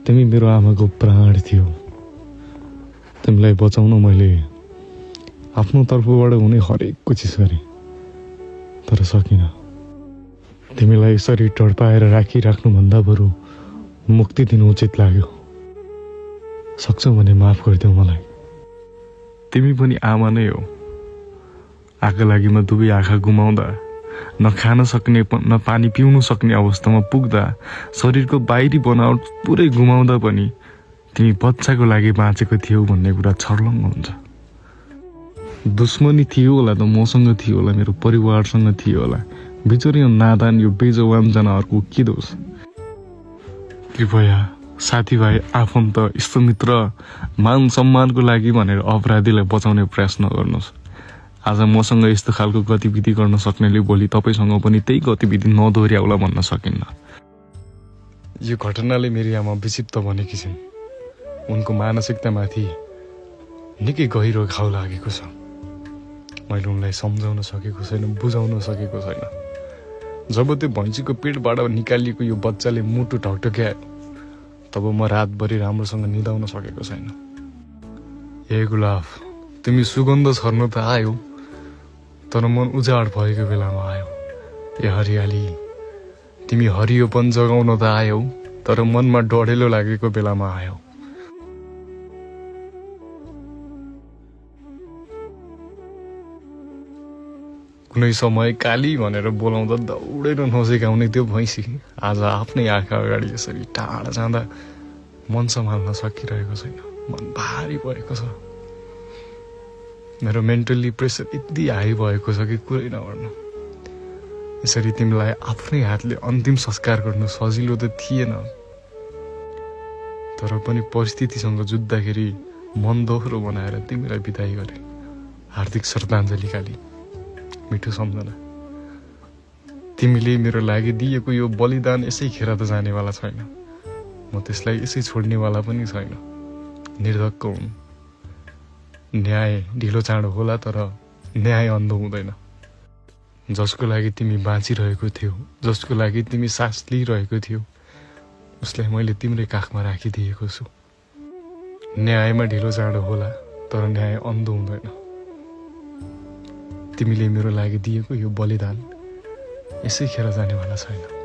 तिमी मेरो आमाको प्राण थियौ। तिमीलाई बचाउन मैले आफ्नो तर्फबाट हुने हरेक कोसिस गरेँ, तर सकिनँ। तिमीलाई यसरी टड्पाएर राखिराख्नुभन्दा बरु मुक्ति दिनु उचित लाग्यो। सक्छौ भने माफ गरिदेऊ मलाई। तिमी पनि आमा नै हो। आँखा लागि म दुवै आँखा गुमाउँदा, न खान सक्ने न पानी पिउन सक्ने अवस्थामा पुग्दा, शरीरको बाहिरी बनावट पुरै गुमाउँदा पनि तिमी बच्चाको लागि बाँचेको थियौ भन्ने कुरा छर्लङ्ग हुन्छ। दुश्मनी थियो होला त मसँग थियो होला, मेरो परिवारसँग थियो होला। बिचरी नादान यो बेजवान जनावरको के दोष? कृपया साथीभाइ, आफन्त, इष्टमित्र, मान सम्मानको लागि भनेर अपराधीलाई बचाउने प्रयास नगर्नुहोस्। आज मसँग यस्तो खालको गतिविधि गर्न सक्नेले भोलि तपाईँसँग पनि त्यही गतिविधि नदोहोर्याउला भन्न सकिन्न। यो घटनाले मेरी आमा विक्षिप्त बनेकी छिन्। उनको मानसिकतामाथि निकै गहिरो घाउ लागेको छ। मैले उनलाई सम्झाउन सकेको छैन, बुझाउन सकेको छैन। जब त्यो भैँसीको पेटबाट निकालिएको यो बच्चाले मुटु ढकढक्यायो, तब म रातभरि राम्रोसँग निदाउन सकेको छैन। ए गुलाब, तिमी सुगन्ध छर्न त आयो, तर मन उजाड भएको बेलामा आयो। ए हरियाली, तिमी हरियोपन जगाउन त आयौ, तर मनमा डढेलो लागेको बेलामा आयौ। कुनै समय काली भनेर बोलाउँदा दौडेर नजिकाउने त्यो भैँसी आज आफ्नै आँखा अगाडि यसरी टाढा जाँदा मन सम्हाल्न सकिरहेको छैन। मन भारी भएको छ। मेरो मेन्टल्ली प्रेसर यति हाई भएको छ कि कुरै नगर्नु। यसरी तिमीलाई आफ्नै हातले अन्तिम संस्कार गर्नु सजिलो त थिएन, तर पनि परिस्थितिसँग जुझ्दाखेरि मन दोहोरो बनाएर तिमीलाई बिदाई गरे। हार्दिक श्रद्धाञ्जली काली, मिठो सम्झना। तिमीले मेरो लागि दिएको यो बलिदान यसै खेर त जानेवाला छैन। म त्यसलाई यसै छोड्नेवाला पनि छैन। निर्धक्क हुनु। न्याय ढिलो चाँडो होला, तर न्याय अन्धो हुँदैन। जसको लागि तिमी बाँचिरहेको थियौ, जसको लागि तिमी सास लिइरहेको थियौ, उसलाई मैले तिम्रै काखमा राखिदिएको छु। न्यायमा ढिलो चाँडो होला, तर न्याय अन्धो हुँदैन। तिमीले मेरो लागि दिएको यो बलिदान यसै खेर जानेवाला छैन।